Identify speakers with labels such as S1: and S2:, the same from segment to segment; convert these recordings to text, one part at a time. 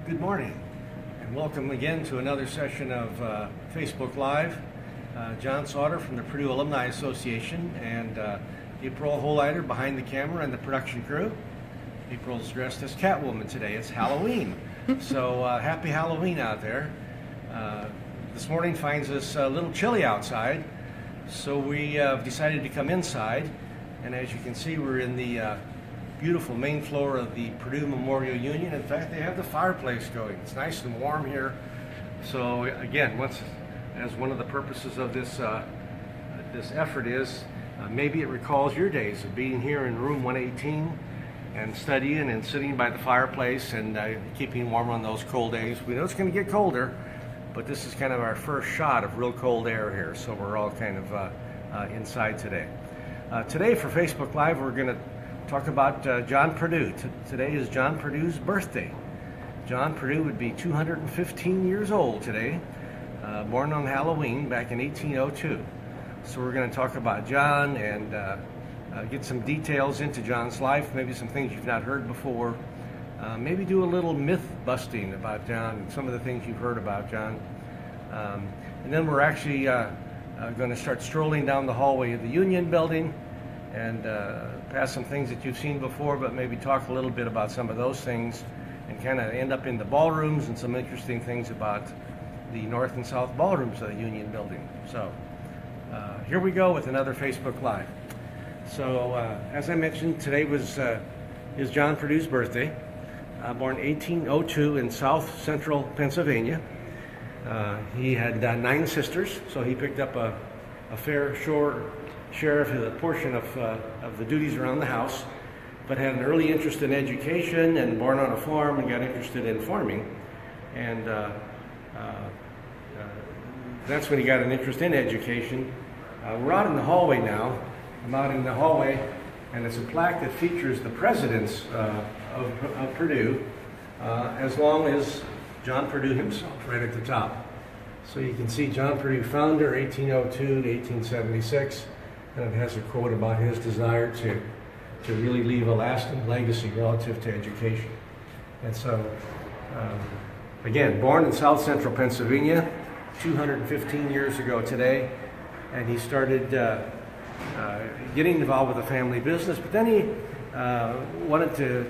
S1: Good morning, and welcome again to another session of Facebook Live. John Sauter from the Purdue Alumni Association and April Holleiter behind the camera and the production crew. April's dressed as Catwoman today. It's Halloween, so happy Halloween out there. This morning finds us a little chilly outside, so we decided to come inside, and as you can see, we're in the beautiful main floor of the Purdue Memorial Union. In fact, they have the fireplace going. It's nice and warm here. So again, as one of the purposes of this this effort is, maybe it recalls your days of being here in room 118 and studying and sitting by the fireplace and keeping warm on those cold days. We know it's going to get colder, but this is kind of our first shot of real cold air here, so we're all kind of inside today. Today for Facebook Live, we're going to talk about John Purdue. Today is John Purdue's birthday. John Purdue would be 215 years old today, born on Halloween back in 1802. So we're going to talk about John and get some details into John's life, maybe some things you've not heard before, maybe do a little myth busting about John and some of the things you've heard about John. And then we're actually going to start strolling down the hallway of the Union building and pass some things that you've seen before, but maybe talk a little bit about some of those things and kind of end up in the ballrooms and some interesting things about the north and south ballrooms of the Union building. So here we go with another Facebook Live. So as I mentioned, today is John Purdue's birthday. Born 1802 in south central Pennsylvania. He had 9 sisters, so he picked up a fair share of the portion of the duties around the house, but had an early interest in education and born on a farm and got interested in farming. And that's when he got an interest in education. We're out in the hallway now. I'm out in the hallway, and it's a plaque that features the presidents of Purdue, as long as John Purdue himself right at the top. So you can see John Purdue, founder, 1802 to 1876. And it has a quote about his desire to really leave a lasting legacy relative to education. And so, again, born in south central Pennsylvania 215 years ago today, and he started getting involved with the family business, but then he wanted to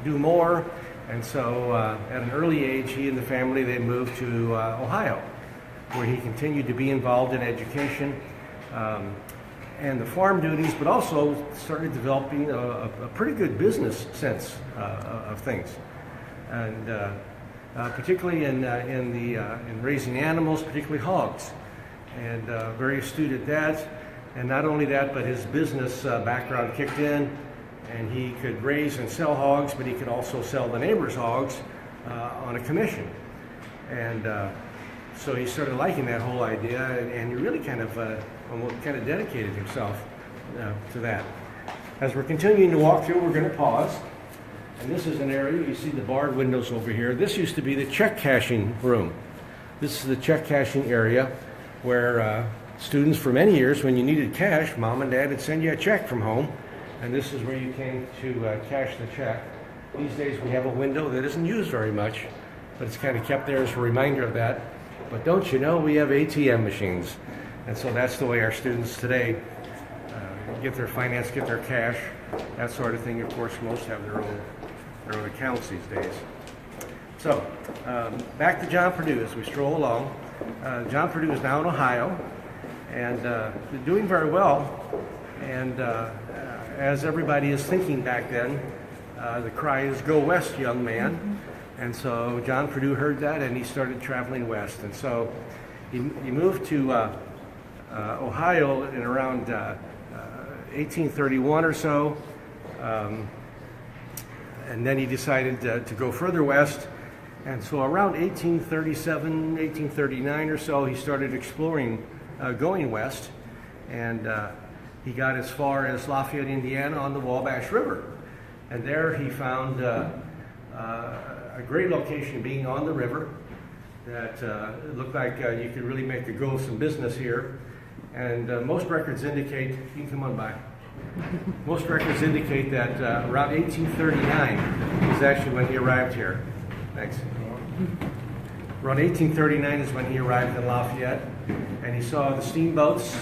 S1: do more, and so at an early age, he and the family, they moved to Ohio, where he continued to be involved in education and the farm duties, but also started developing a pretty good business sense of things, and particularly in raising animals, particularly hogs, and very astute at that. And not only that, but his business background kicked in, and he could raise and sell hogs, but he could also sell the neighbors' hogs on a commission. And so he started liking that whole idea, and he really kind of dedicated himself to that. As we're continuing to walk through, we're going to pause. And this is an area, you see the barred windows over here. This used to be the check cashing room. This is the check cashing area where students for many years, when you needed cash, mom and dad would send you a check from home, and this is where you came to cash the check. These days we have a window that isn't used very much, but it's kind of kept there as a reminder of that. But don't you know, we have ATM machines. And so that's the way our students today get their finance, get their cash, that sort of thing. Of course, most have their own accounts these days. So back to John Purdue as we stroll along. John Purdue is now in Ohio and doing very well. And as everybody is thinking back then, the cry is "Go west, young man." And so John Purdue heard that, and he started traveling west. And so he moved to Ohio in around 1831 or so, and then he decided to go further west. And so around 1837, 1839 or so, he started exploring going west, and he got as far as Lafayette, Indiana on the Wabash River. And there he found a great location being on the river that looked like you could really make a go of some business here. And most records indicate, you can come on by, most records indicate that around 1839 is actually when he arrived here. Thanks. Around 1839 is when he arrived in Lafayette, and he saw the steamboats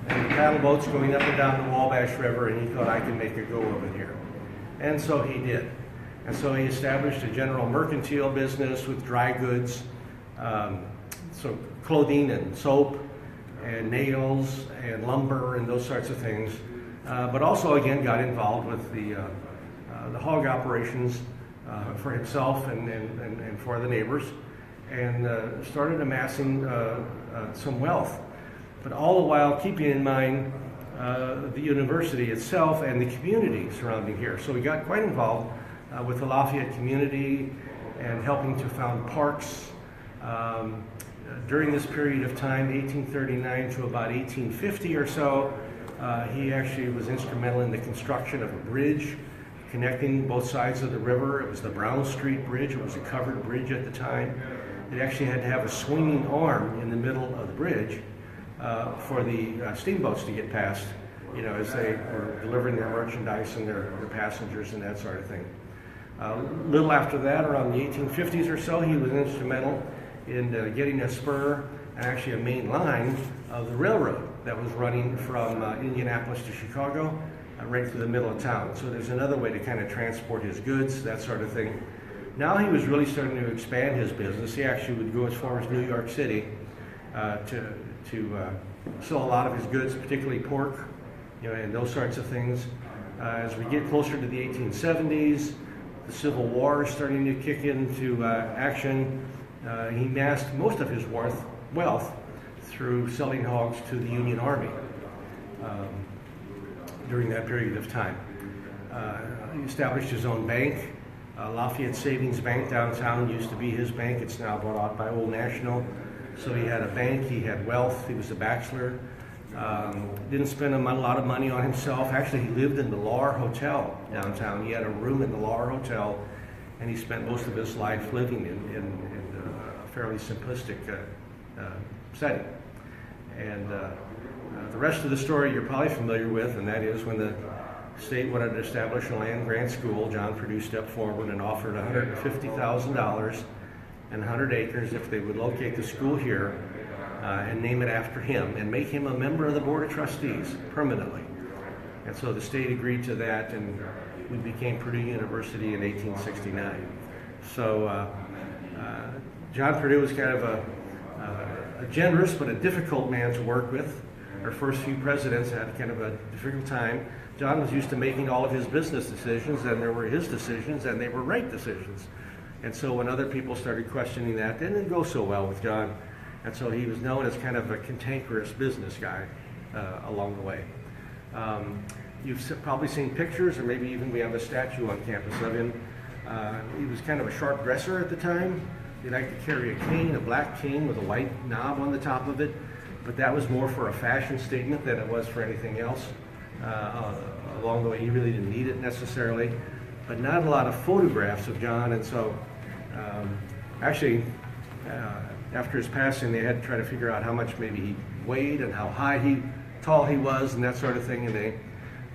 S1: and the paddle boats going up and down the Wabash River, and he thought, I can make a go of it here. And so he did. And so he established a general mercantile business with dry goods, so clothing and soap and nails and lumber and those sorts of things. But also, again, got involved with the hog operations for himself and for the neighbors, and started amassing some wealth. But all the while keeping in mind the university itself and the community surrounding here. So he got quite involved with the Lafayette community and helping to found parks. During this period of time, 1839 to about 1850 or so, he actually was instrumental in the construction of a bridge connecting both sides of the river. It was the Brown Street Bridge. It was a covered bridge at the time. It actually had to have a swinging arm in the middle of the bridge for the steamboats to get past, you know, as they were delivering their merchandise and their passengers and that sort of thing. A little after that, around the 1850s or so, he was instrumental in getting a spur and actually a main line of the railroad that was running from Indianapolis to Chicago, right through the middle of town. So there's another way to kind of transport his goods, that sort of thing. Now he was really starting to expand his business. He actually would go as far as New York City to sell a lot of his goods, particularly pork, you know, and those sorts of things. As we get closer to the 1870s, the Civil War is starting to kick into action. He amassed most of his wealth through selling hogs to the Union Army during that period of time. He established his own bank. Lafayette Savings Bank downtown used to be his bank. It's now bought out by Old National. So he had a bank, he had wealth, he was a bachelor. Didn't spend a lot of money on himself. Actually, he lived in the Lahr Hotel downtown. He had a room in the Lahr Hotel, and he spent most of his life living in a fairly simplistic setting. And the rest of the story you're probably familiar with, and that is when the state wanted to establish a land grant school, John Purdue stepped forward and offered $150,000 and 100 acres if they would locate the school here and name it after him and make him a member of the Board of Trustees permanently. And so the state agreed to that, and we became Purdue University in 1869. So John Purdue was kind of a generous but a difficult man to work with. Our first few presidents had kind of a difficult time. John was used to making all of his business decisions, and there were his decisions, and they were right decisions. And so when other people started questioning that, it didn't go so well with John. And so he was known as kind of a cantankerous business guy along the way. You've probably seen pictures, or maybe even we have a statue on campus of him. He was kind of a sharp dresser at the time. He liked to carry a cane, a black cane with a white knob on the top of it. But that was more for a fashion statement than it was for anything else. Along the way, he really didn't need it necessarily. But not a lot of photographs of John, and so actually, after his passing, they had to try to figure out how much maybe he weighed and how tall he was and that sort of thing, and they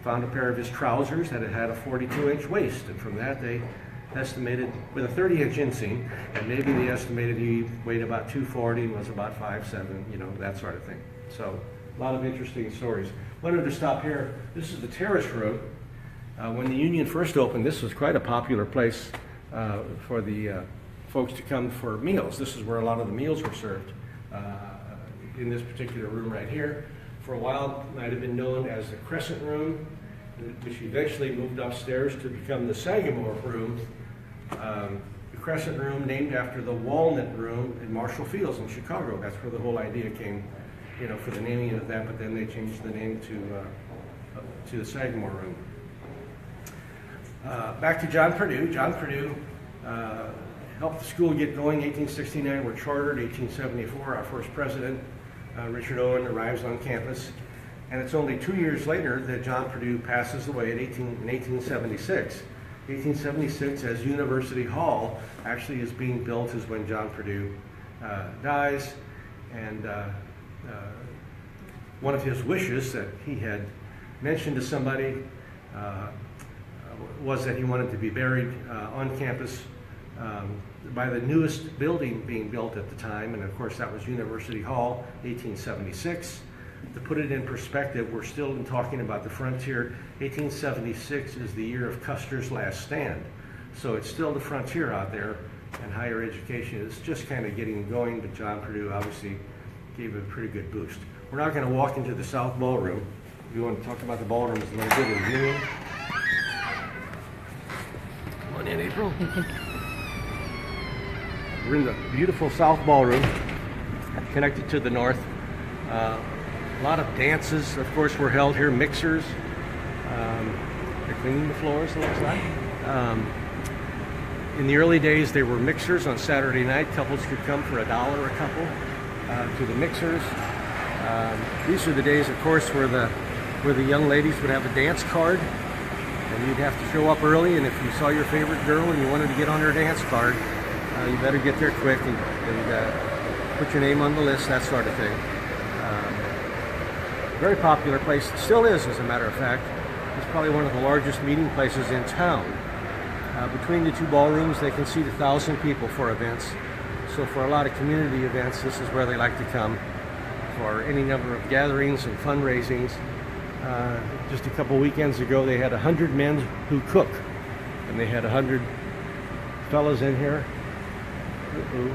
S1: found a pair of his trousers that had a 42-inch waist, and from that they estimated, with a 30-inch inseam, and maybe they estimated he weighed about 240 and was about 5'7", you know, that sort of thing. So a lot of interesting stories. Wanted to stop here. This is the terrace room. When the Union first opened, this was quite a popular place for the folks to come for meals. This is where a lot of the meals were served in this particular room right here. For a while, it might have been known as the Crescent Room, which eventually moved upstairs to become the Sagamore Room. The Crescent Room, named after the Walnut Room in Marshall Fields in Chicago. That's where the whole idea came, you know, for the naming of that. But then they changed the name to the Sagamore Room. Back to John Purdue. John Purdue helped the school get going. 1869, we're chartered. 1874, our first president, Richard Owen, arrives on campus. And it's only 2 years later that John Purdue passes away in 1876. 1876, as University Hall actually is being built, is when John Purdue dies. And one of his wishes that he had mentioned to somebody was that he wanted to be buried on campus by the newest building being built at the time, and of course that was University Hall, 1876. To put it in perspective, we're still talking about the frontier. 1876 is the year of Custer's last stand. So it's still the frontier out there, and higher education is just kind of getting going, but John Purdue obviously gave it a pretty good boost. We're now going to walk into the South Ballroom. We want to talk about the ballroom as a little bit in June. Come on in, April. We're in the beautiful South Ballroom, connected to the north. A lot of dances, of course, were held here, mixers. They're cleaning the floors, it looks like. In the early days, there were mixers on Saturday night. Couples could come for $1 a couple to the mixers. These are the days, of course, where the young ladies would have a dance card, and you'd have to show up early, and if you saw your favorite girl and you wanted to get on her dance card, you better get there quick and put your name on the list, that sort of thing. Very popular place, it still is, as a matter of fact. It's probably one of the largest meeting places in town. Between the two ballrooms, they can seat 1,000 people for events. So for a lot of community events, this is where they like to come. For any number of gatherings and fundraisings. Just a couple weekends ago, they had 100 men who cook. And they had 100 fellas in here who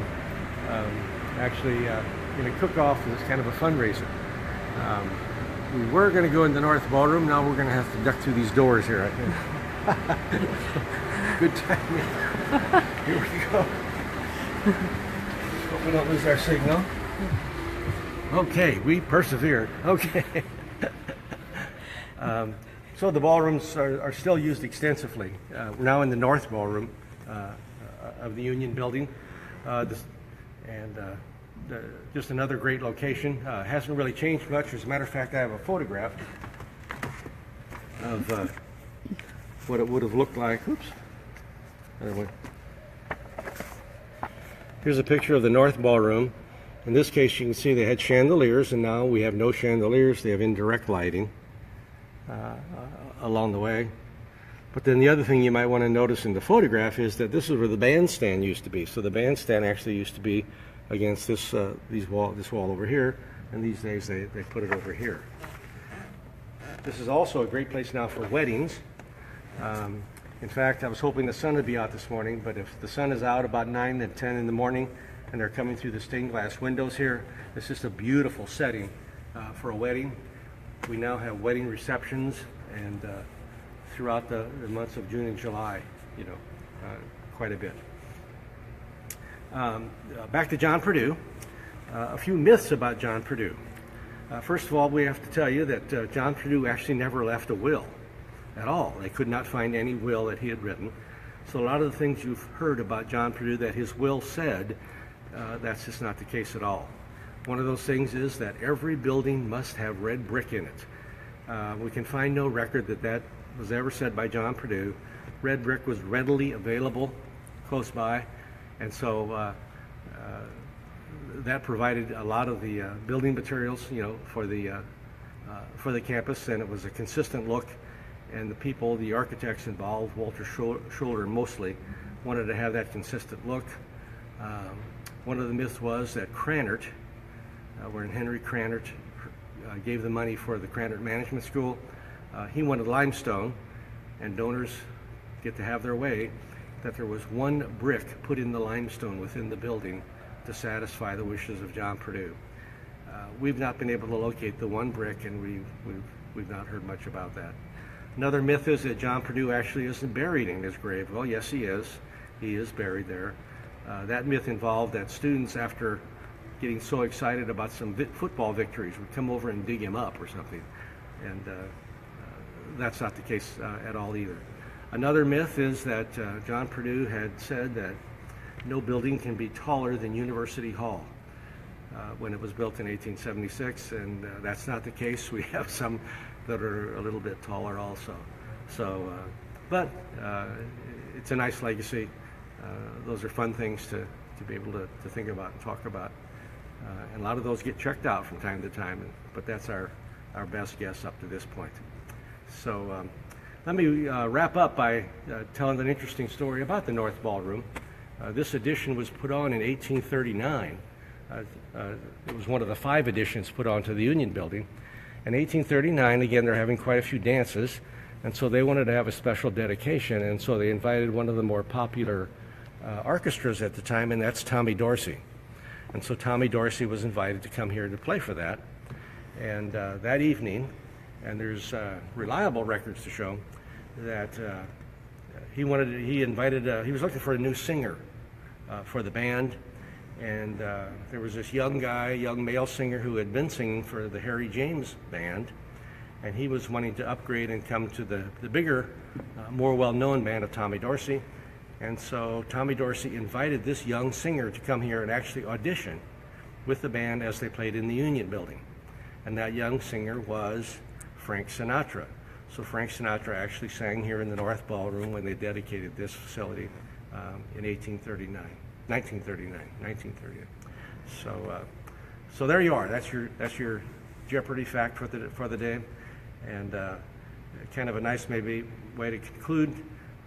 S1: actually in a cook-off is kind of a fundraiser. We were going to go in the North Ballroom. Now we're going to have to duck through these doors here, I think. Good timing. Here we go. Hope we don't lose our signal. Okay, we persevered. Okay. So the ballrooms are still used extensively. We're now in the North Ballroom of the Union Building. Just another great location. Hasn't really changed much. As a matter of fact, I have a photograph of what it would have looked like. Oops. Anyway. Here's a picture of the North Ballroom. In this case, you can see they had chandeliers, and now we have no chandeliers. They have indirect lighting along the way. But then the other thing you might want to notice in the photograph is that this is where the bandstand used to be. So the bandstand actually used to be against this wall over here, and these days they put it over here. This is also a great place now for weddings. In fact, I was hoping the sun would be out this morning, but if the sun is out about 9 and 10 in the morning and they're coming through the stained glass windows here, it's just a beautiful setting for a wedding. We now have wedding receptions and throughout the months of June and July, quite a bit. Back to John Purdue. A few myths about John Purdue. First of all, we have to tell you that John Purdue actually never left a will at all. They could not find any will that he had written. So a lot of the things you've heard about John Purdue that his will said, that's just not the case at all. One of those things is that every building must have red brick in it. We can find no record that was ever said by John Purdue. Red brick was readily available close by, and so that provided a lot of the building materials, for the campus, and it was a consistent look. And the people, the architects involved, Walter Schuller mostly, wanted to have that consistent look. One of the myths was that Cranert, when Henry Cranert gave the money for the Cranert Management School, he wanted limestone, and donors get to have their way, that there was one brick put in the limestone within the building to satisfy the wishes of John Purdue. We've not been able to locate the one brick, and we've not heard much about that. Another myth is that John Purdue actually isn't buried in his grave. Well, yes, he is. He is buried there. That myth involved that students, after getting so excited about some football victories, would come over and dig him up or something. And that's not the case at all either. Another myth is that John Purdue had said that no building can be taller than University Hall when it was built in 1876, and that's not the case. We have some that are a little bit taller also. So, but it's a nice legacy. Those are fun things to be able to think about and talk about. And a lot of those get checked out from time to time, but that's our best guess up to this point. So let me wrap up by telling an interesting story about the North Ballroom. This edition was put on in 1839. It was one of the 5 editions put onto the Union Building. In 1839, again, they're having quite a few dances, and so they wanted to have a special dedication, and so they invited one of the more popular orchestras at the time, and that's Tommy Dorsey. And so Tommy Dorsey was invited to come here to play for that. And that evening, and there's reliable records to show that he was looking for a new singer for the band. And there was this young male singer who had been singing for the Harry James band, and he was wanting to upgrade and come to the bigger, more well-known band of Tommy Dorsey. And so Tommy Dorsey invited this young singer to come here and actually audition with the band as they played in the Union Building. And that young singer was Frank Sinatra. So Frank Sinatra actually sang here in the North Ballroom when they dedicated this facility in 1939. So there you are. That's your Jeopardy fact for the day, and kind of a nice maybe way to conclude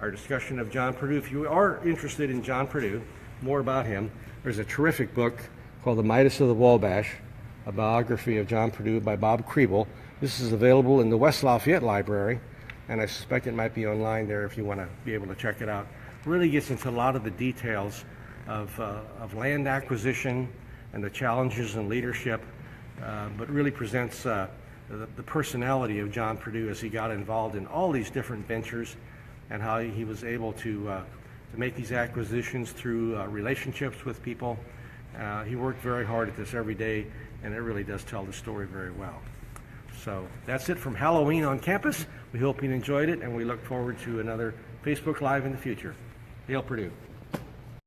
S1: our discussion of John Purdue. If you are interested in John Purdue, more about him, there's a terrific book called The Midas of the Wabash, a biography of John Purdue by Bob Kriebel. This is available in the West Lafayette Library, and I suspect it might be online there if you want to be able to check it out. It really gets into a lot of the details of land acquisition and the challenges in leadership, but really presents the personality of John Purdue as he got involved in all these different ventures, and how he was able to make these acquisitions through relationships with people. He worked very hard at this every day, and it really does tell the story very well. So that's it from Halloween on campus. We hope you enjoyed it, and we look forward to another Facebook Live in the future. Hail Purdue.